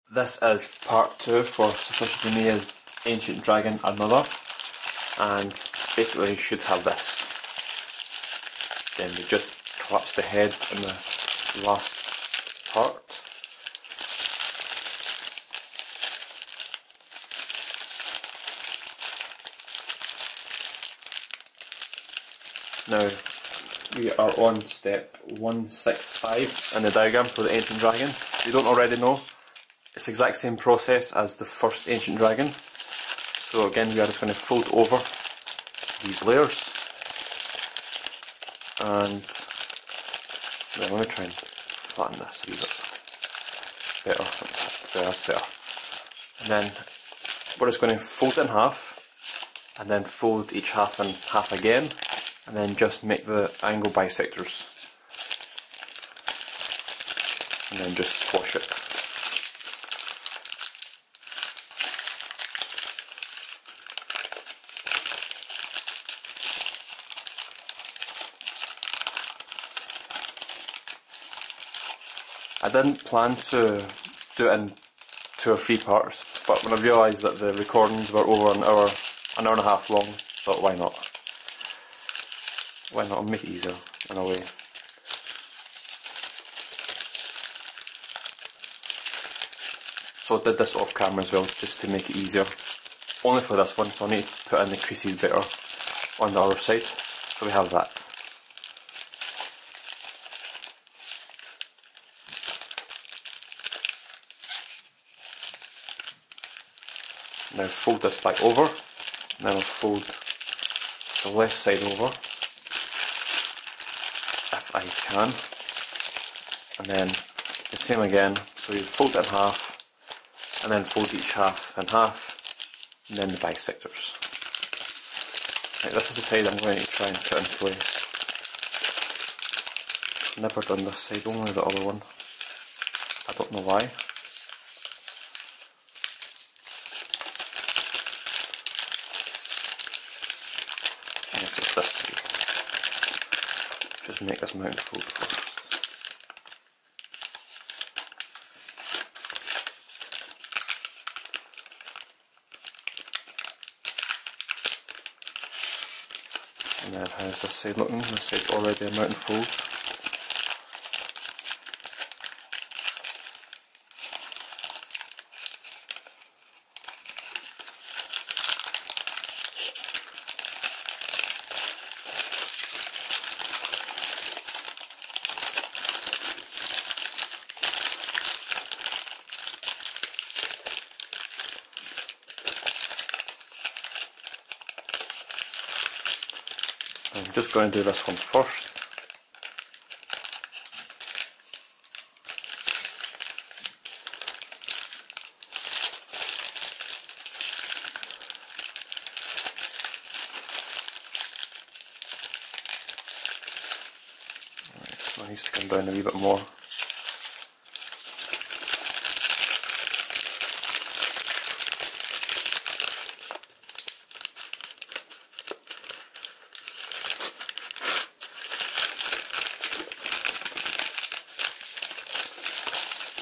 This is part 2 for Satoshi Kamiya's Ancient Dragon Another, and basically you should have this. Then we just collapse the head in the last part. Now we are on step 165 in the diagram for the Ancient Dragon. If you don't already know, it's the exact same process as the first Ancient Dragon. So again, we are just going to fold over these layers, and then let me try and flatten this a wee bit better. That's better. And then we're just going to fold it in half, and then fold each half in half again, and then just make the angle bisectors, and then just squash it. I didn't plan to do it in 2 or 3 parts, but when I realised that the recordings were over an hour and a half long, I thought why not? Why not? I'll make it easier in a way. So I did this off camera as well, just to make it easier. Only for this one, so I need to put in the creases better on the other side. So we have that. Now fold this back over, and then I'll fold the left side over, if I can, and then the same again, so you fold it in half, and then fold each half in half, and then the bisectors. Right, this is the side I'm going to try and put in place. I've never done this side, only the other one. I don't know why. This side. Just make this mount fold first. And then how's this side looking? This side's already a mount fold. I'm just going to do this one first. Right, so I need to come down a wee bit more.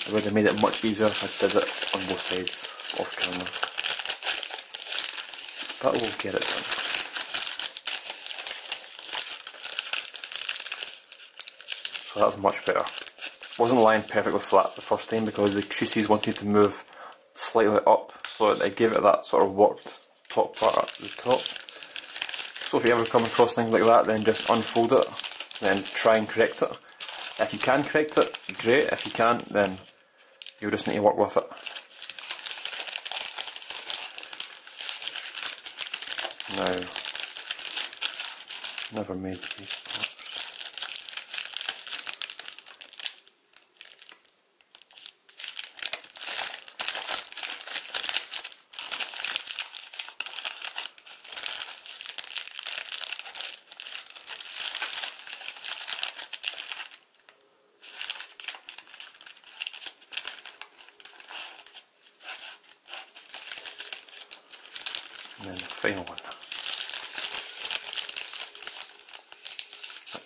It would have made it much easier if I did it on both sides off camera. But we'll get it done. So that's much better. Wasn't lying perfectly flat the first time because the creases wanted to move slightly up, so it gave it that sort of warped top part at the top. So if you ever come across things like that, then just unfold it, then try and correct it. If you can correct it, great. If you can't, then you'll just need to work with it. Now, never made these parts. And then the final one.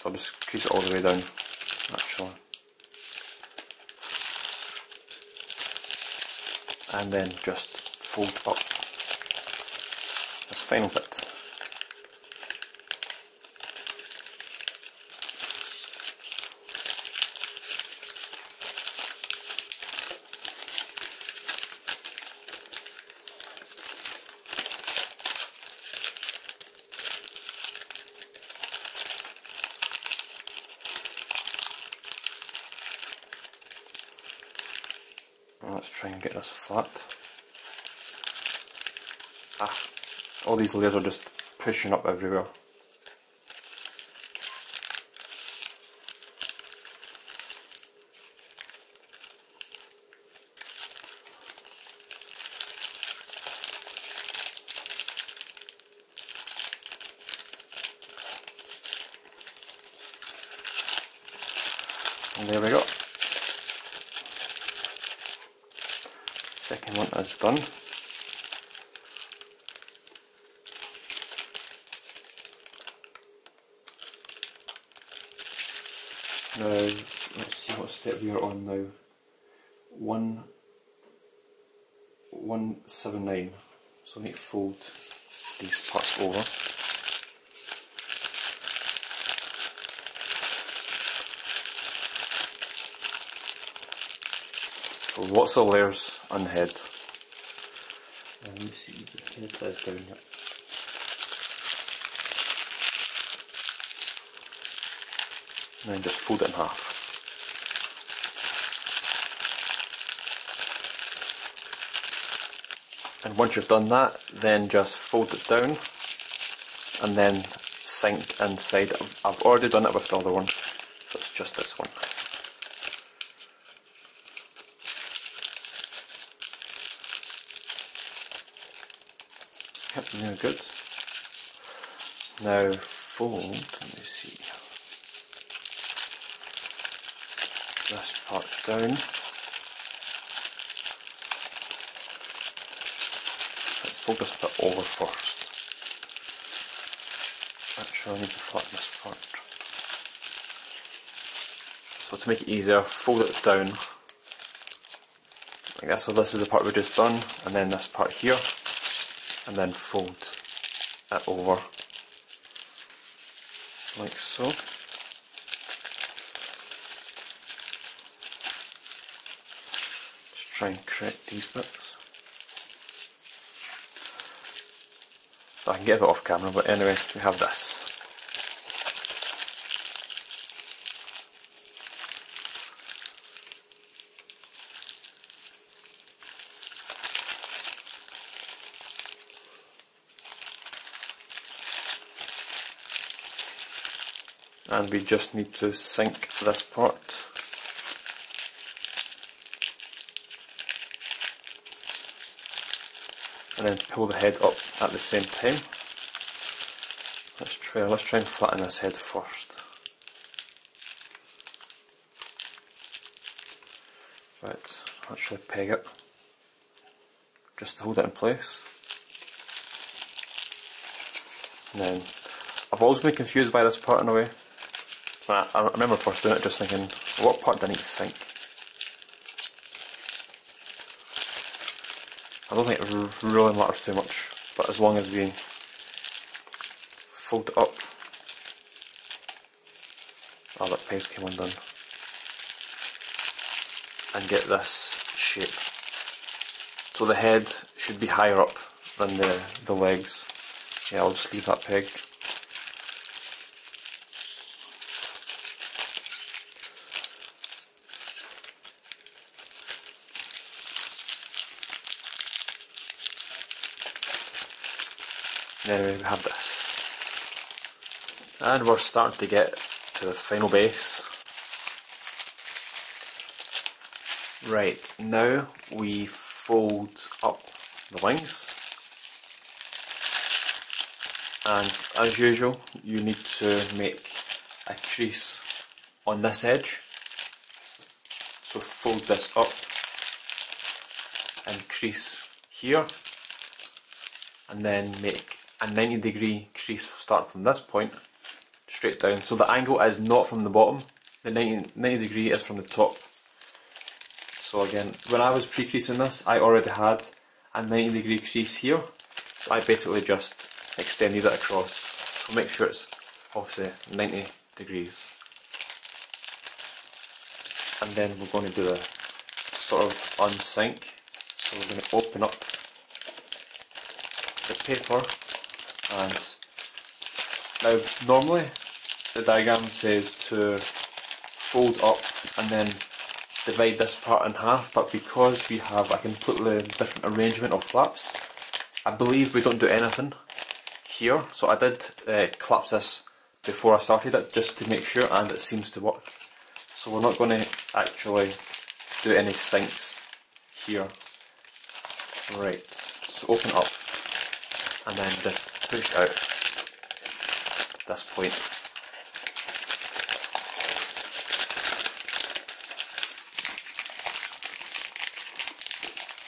I'll just crease it all the way down, actually. and then just fold up this final bit. Let's try and get this flat. All these layers are just pushing up everywhere. And there we go. Second one is done. Now, let's see what step we are on now. 179. So I need to fold these parts over. So lots of layers on the head. Let me see, the head is down here. And then just fold it in half. And once you've done that, then just fold it down and then sink inside. I've already done it with the other one, so it's just this one. Yep, really good. Now fold, let me see, this part down. Fold this bit over first. Actually, I need to flatten this part. So to make it easier, fold it down like this. So this is the part we just done, and then this part here, and then fold it over like so. Just try and correct these bits. So I can get it off camera, but anyway, we have this. And we just need to sink this part. And then pull the head up at the same time. Let's try and flatten this head first. Right, actually peg it just to hold it in place. And then I've always been confused by this part in a way. I remember first doing it just thinking, what part do I need to sink? I don't think it really matters too much, but as long as we fold it up. Oh, that peg came undone. And get this shape. So the head should be higher up than the legs. Yeah, I'll just leave that peg. Anyway, we have this. And we're starting to get to the final base. Right, now we fold up the wings. And as usual, you need to make a crease on this edge. So fold this up and crease here. And then make a 90-degree crease start from this point straight down. So the angle is not from the bottom, the 90 degree is from the top. So again, when I was pre-creasing this, I already had a 90-degree crease here, so I basically just extended it across. So make sure it's obviously 90 degrees. And then we're going to do the sort of unsync. So we're going to open up the paper, and now normally the diagram says to fold up and then divide this part in half, but because we have a completely different arrangement of flaps, I believe we don't do anything here. So I did collapse this before I started it just to make sure, and it seems to work. So we're not going to actually do any sinks here. Right, so open up and then just push out this point.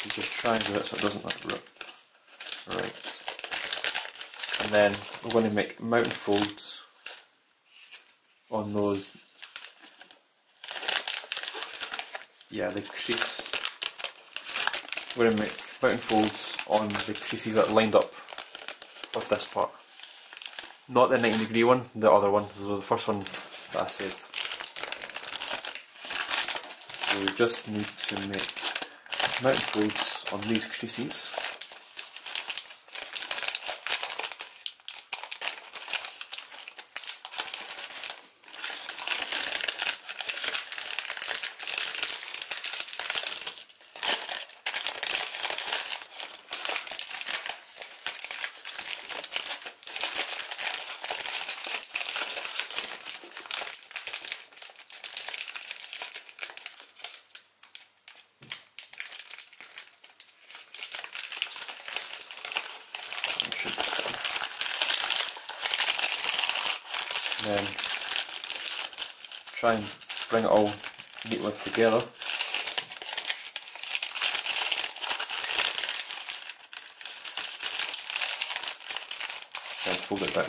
You just try and do it so it doesn't rip. Right. And then we're going to make mountain folds on those. Yeah, the crease. We're going to make mountain folds on the creases that lined up with this part. Not the 90-degree one, the other one. This was the first one that I said. So we just need to make mountain folds on these creases. Then try and bring it all neatly together. Then fold it down.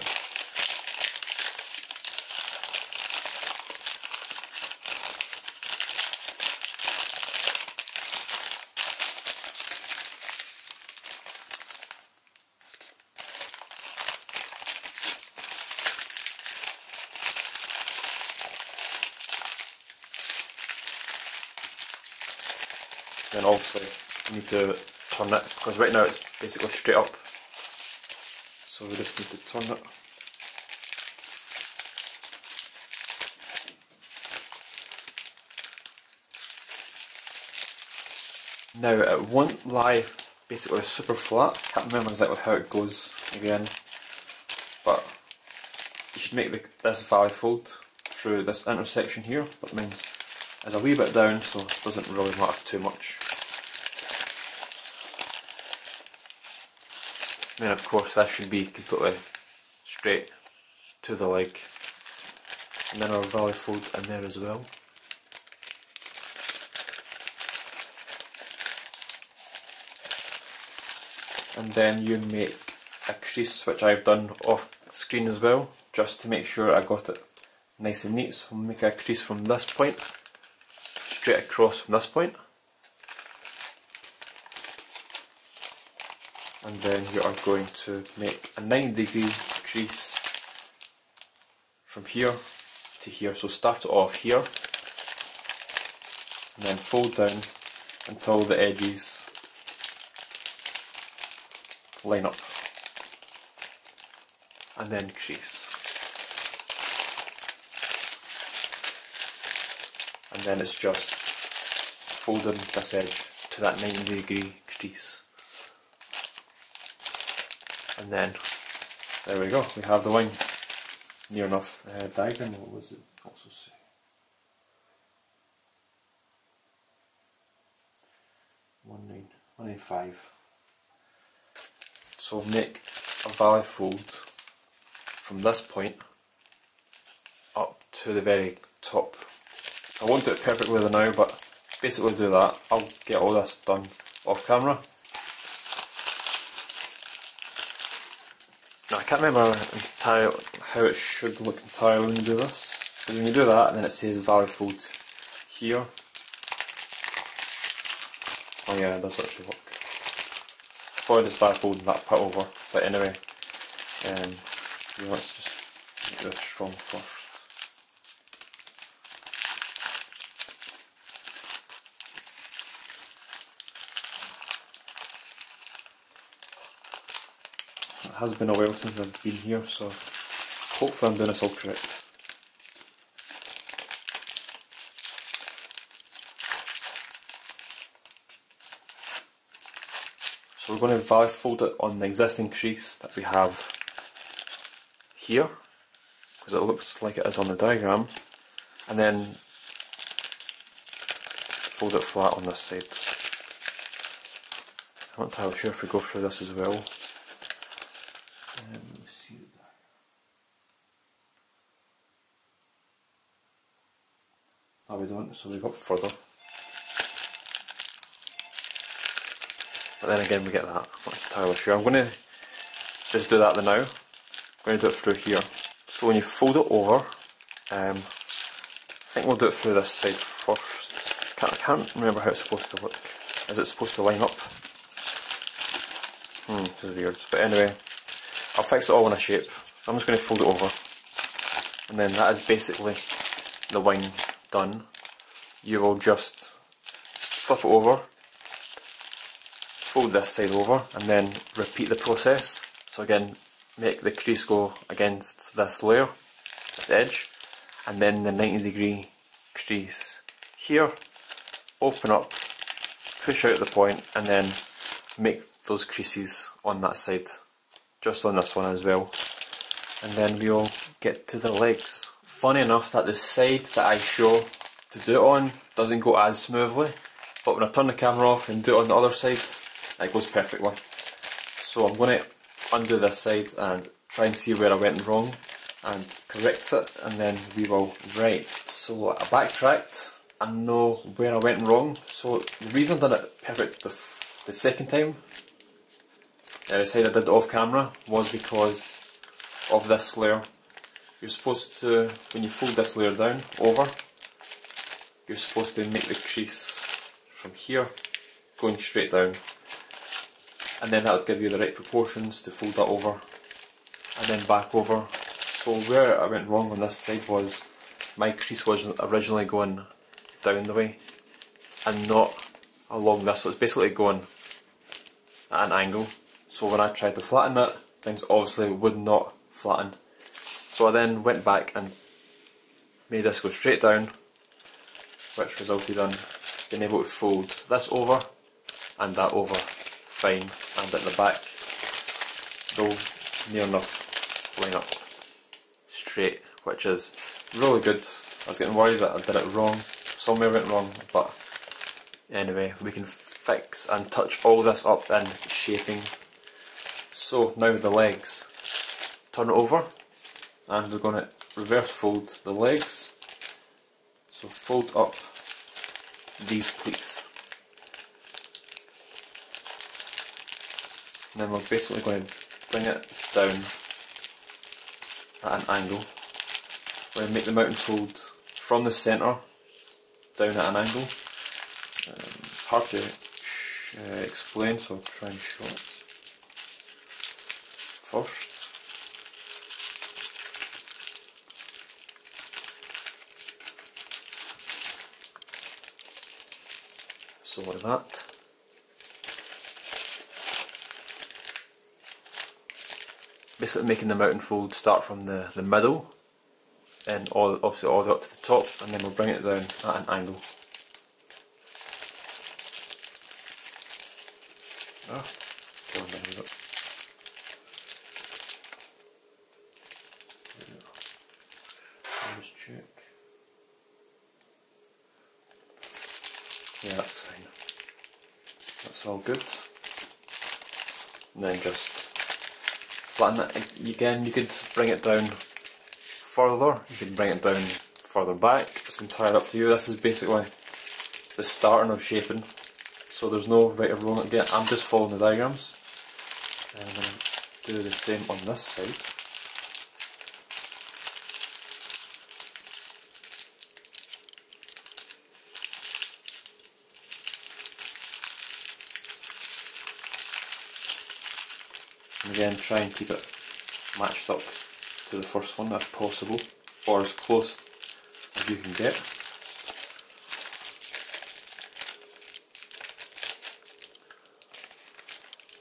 Then obviously you need to turn it, because right now it's basically straight up, so we just need to turn it. Now it won't lie basically super flat, can't remember exactly how it goes again, but you should make this valley fold through this intersection here, that means it's a wee bit down, so it doesn't really matter too much. And then of course this should be completely straight to the leg, and then our valley fold in there as well. And then you make a crease, which I've done off screen as well, just to make sure I got it nice and neat. So I'll make a crease from this point straight across from this point, and then you are going to make a 90-degree crease from here to here. So start it off here and then fold down until the edges line up, and then crease. And then it's just folding this edge to that 90-degree crease. And then, there we go, we have the wing. Near enough diagram. What was it also say? One nine five. So make a valley fold from this point up to the very top. I won't do it perfectly now, but basically do that. I'll get all this done off camera. Now I can't remember entirely how it should look entirely when you do this. Because when you do that, and then it says valley fold here, Oh yeah, it does actually work. Probably just by folding that part over, but anyway, let's just make this strong first. It has been a while since I've been here, so hopefully I'm doing this all correct. So we're going to valve fold it on the existing crease that we have here, because it looks like it is on the diagram, and then fold it flat on this side. I'm not entirely sure if we go through this as well. Let me see. Oh, we don't, so we go up further. But then again, we get that. I'm not entirely sure. I'm going to just do that now. I'm going to do it through here. So when you fold it over, I think we'll do it through this side first. I can't remember how it's supposed to look. Is it supposed to line up? This is weird. But anyway, I'll fix it all in a shape. I'm just going to fold it over. And then that is basically the wing done. You will just flip it over, fold this side over, and then repeat the process. So again, make the crease go against this layer, this edge, and then the 90-degree crease here, open up, push out the point, and then make those creases on that side, just on this one as well. And then we'll get to the legs. Funny enough that the side that I show to do it on doesn't go as smoothly, but when I turn the camera off and do it on the other side, it goes perfectly. So I'm going to undo this side and try and see where I went wrong and correct it, and then we will. Right, so I backtracked and know where I went wrong. So the reason I done it perfect the second time, the side I did off camera, was because of this layer. You're supposed to, when you fold this layer down over, you're supposed to make the crease from here going straight down, and then that would give you the right proportions to fold that over and then back over. So where I went wrong on this side was my crease was originally going down the way and not along this, so it's basically going at an angle. So when I tried to flatten it, things obviously would not flatten. So I then went back and made this go straight down, which resulted in being able to fold this over and that over fine, and at the back they'll near enough line up straight, which is really good. I was getting worried that I did it wrong, somewhere went wrong, but anyway, we can fix and touch all this up in shaping. So now the legs, turn it over and we're going to reverse fold the legs. So fold up these pleats. And then we're basically going to bring it down at an angle. We're going to make the mountain fold from the centre down at an angle. It's hard to explain, so I'll try and show it first. So like that. Basically making the mountain fold start from the middle and obviously all the way up to the top, and then we'll bring it down at an angle. Just check. Yeah, that's fine. That's all good. And then just flatten it again. You could bring it down further, you could bring it down further back. It's entirely up to you. This is basically the starting of shaping, so there's no right or wrong again. I'm just following the diagrams. And I'm going to do the same on this side. And again, try and keep it matched up to the first one if possible, or as close as you can get.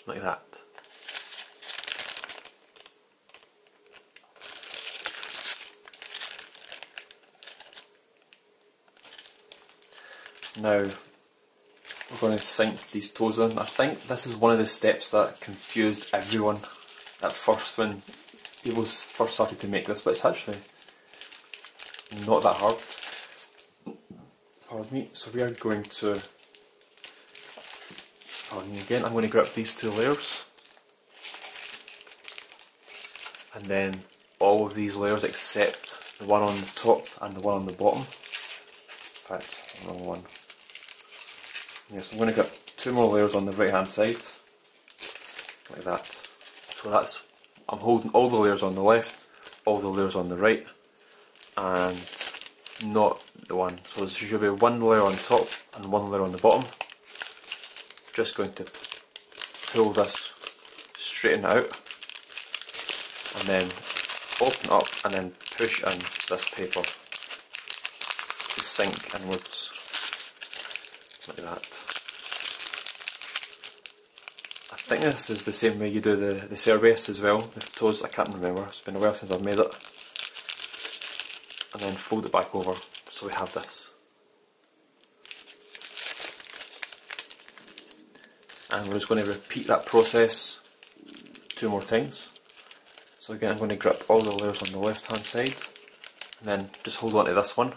Like that. Now we're going to sink these toes in. I think this is one of the steps that confused everyone at first when people first started to make this, but it's actually not that hard. Pardon me. So we are going to, pardon me again, I'm going to grab these two layers and then all of these layers except the one on the top and the one on the bottom. In fact, wrong one. Yes, I'm going to get 2 more layers on the right hand side, like that. So that's, I'm holding all the layers on the left, all the layers on the right, and not the one. So there should be 1 layer on top and 1 layer on the bottom. Just going to pull this, straighten it out, and then open up and then push in this paper to sink inwards, like that. I think this is the same way you do the cervix as well, the toes, I can't remember, it's been a while since I've made it. And then fold it back over, so we have this. And we're just going to repeat that process 2 more times. So again, I'm going to grip all the layers on the left hand side, and then just hold on to this one.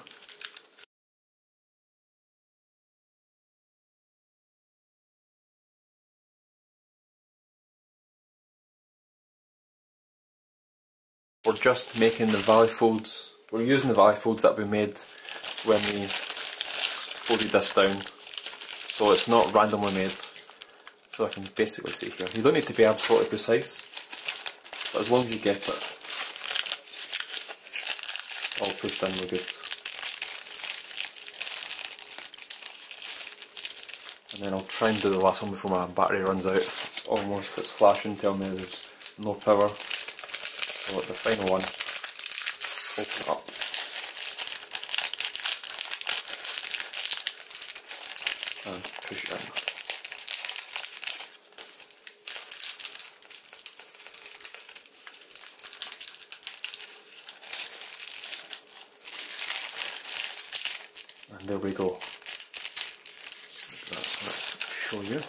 We're just making the valley folds, we're using the valley folds that we made when we folded this down, so it's not randomly made. So I can basically see here, you don't need to be absolutely precise, but as long as you get it all pushed in, we're good. And then I'll try and do the last one before my battery runs out. It's flashing, telling me there's no power. So at the final one, open it up. And push it in. And there we go. Let's show you.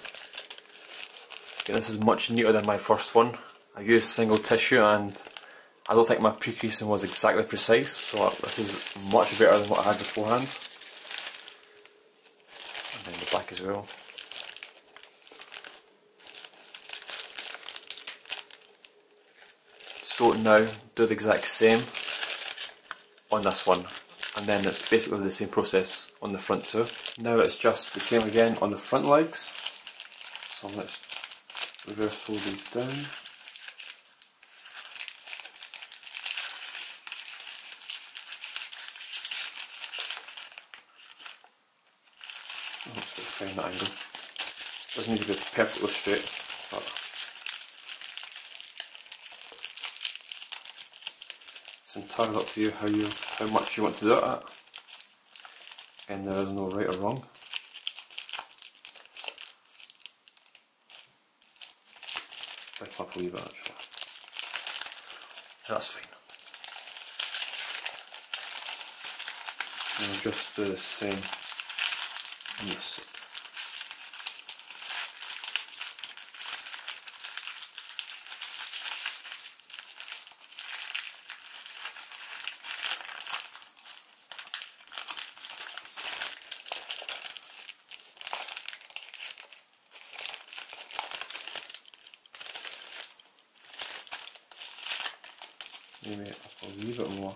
Okay, this is much neater than my first one. I used single tissue and I don't think my pre-creasing was exactly precise, so this is much better than what I had beforehand. And then the back as well. So now do the exact same on this one, and then it's basically the same process on the front too. Now it's just the same again on the front legs. So let's reverse fold these down. Let's find that angle. Doesn't need to be perfectly straight, but it's entirely up to you how much you want to do it at. And there is no right or wrong. If I up a wee bit actually. That's fine. And we'll just do the same on this side. Maybe up a wee bit more.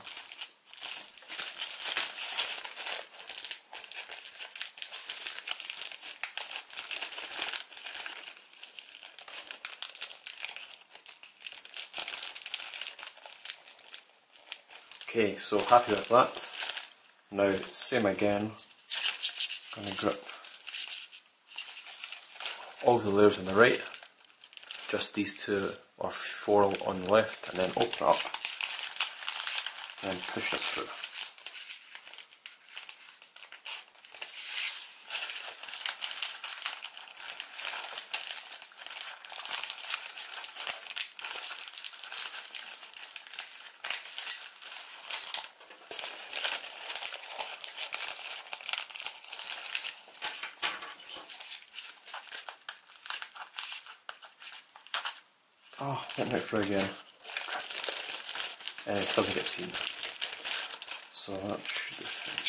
Okay, so happy with that. Now same again. I'm going to grip all the layers on the right, just these two or 4 on the left, and then open it up and then push this through. Oh, let me through again. It doesn't get seen. So that should be fine.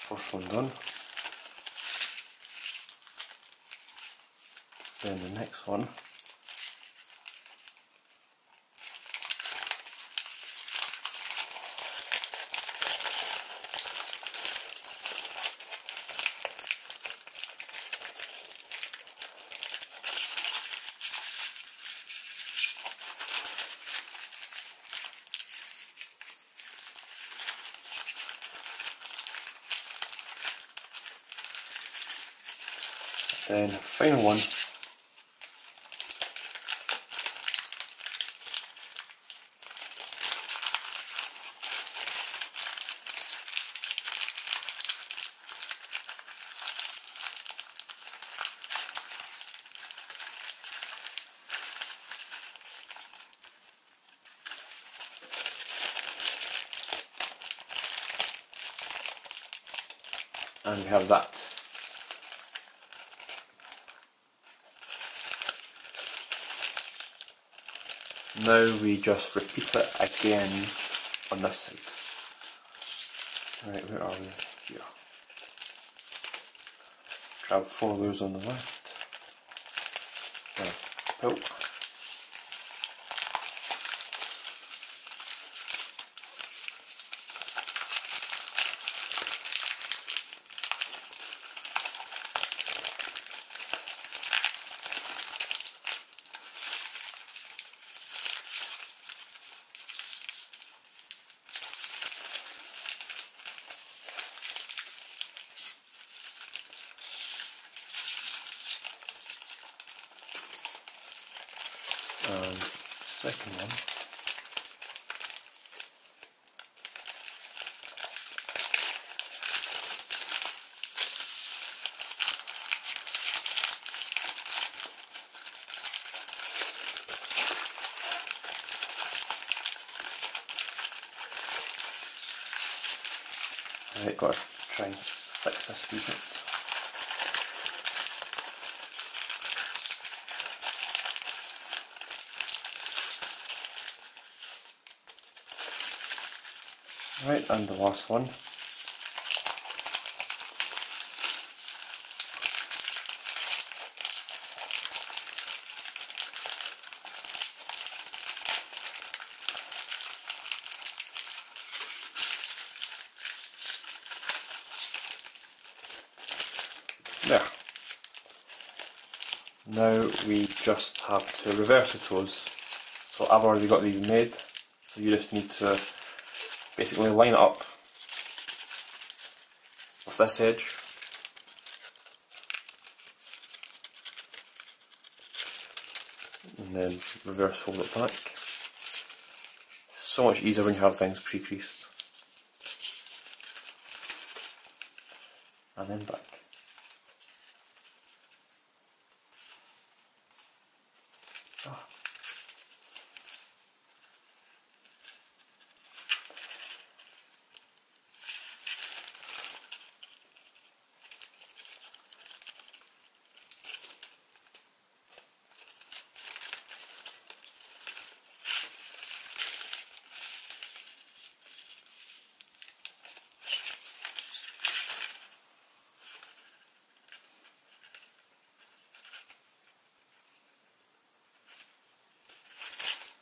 First one done. Then the next one. Then the final one. And we have that. Now we just repeat it again on this side. Right, where are we? Here. Grab 4 of those on the left. Then pull. And second one. Right, got to try and fix this a wee bit. Right, and the last one. There. Now we just have to reverse the toes. So I've already got these made, so you just need to basically line it up with this edge, and then reverse fold it back. So much easier when you have things pre-creased. And then back. Ah.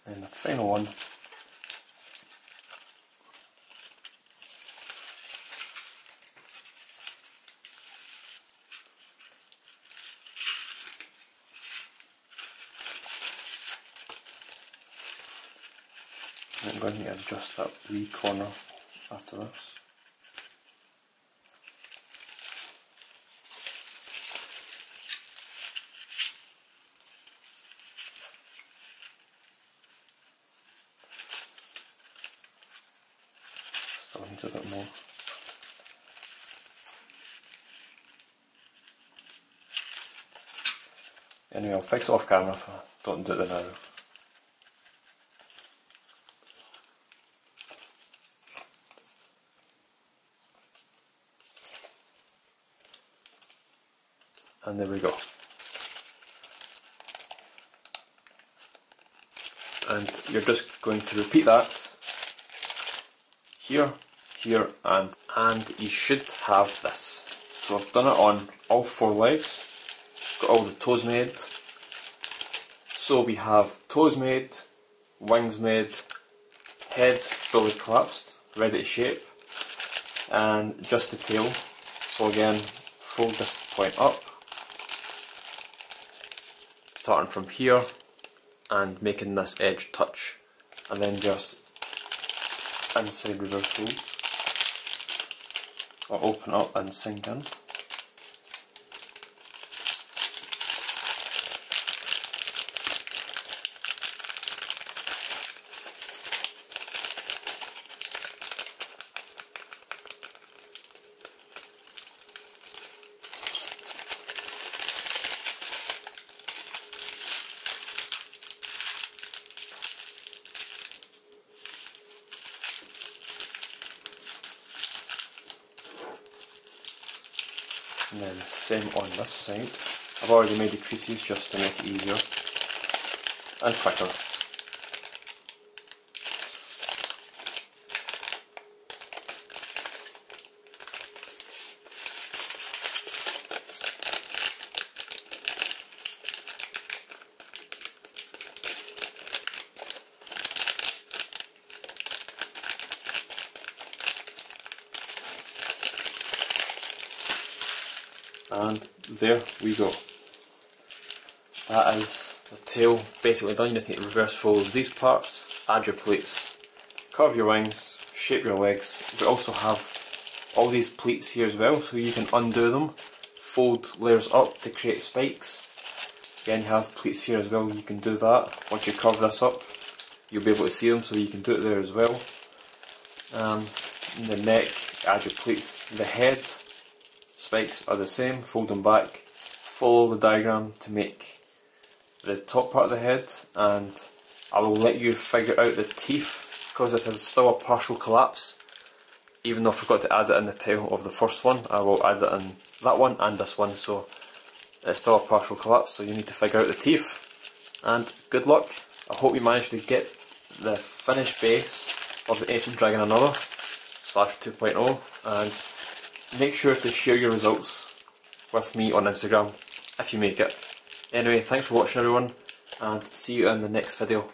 And the final one. I'm going to adjust that wee corner after this. Still needs a bit more. Anyway, I'll fix it off camera if I don't do it now. And there we go. And you're just going to repeat that here, here, and you should have this. So I've done it on all 4 legs, got all the toes made. So we have toes made, wings made, head fully collapsed, ready to shape, and just the tail. So again, fold this point up, starting from here and making this edge touch, and then just inside reverse fold, or open up and sink in. And then the same on this side. I've already made the creases just to make it easier. And quicker. And there we go. That is the tail basically done. You just need to reverse fold these parts, add your pleats, curve your wings, shape your legs. We also have all these pleats here as well, so you can undo them, fold layers up to create spikes. Again, you have pleats here as well, you can do that. Once you curve this up, you'll be able to see them, so you can do it there as well. In the neck, add your pleats. The head spikes are the same, fold them back, follow the diagram to make the top part of the head, and I will let you figure out the teeth because this is still a partial collapse. Even though I forgot to add it in the tail of the first one, I will add it in that one and this one, so it's still a partial collapse, so you need to figure out the teeth. And good luck. I hope you manage to get the finished base of the Ancient Dragon Another / 2.0, and make sure to share your results with me on Instagram if you make it. Anyway, thanks for watching everyone, and see you in the next video.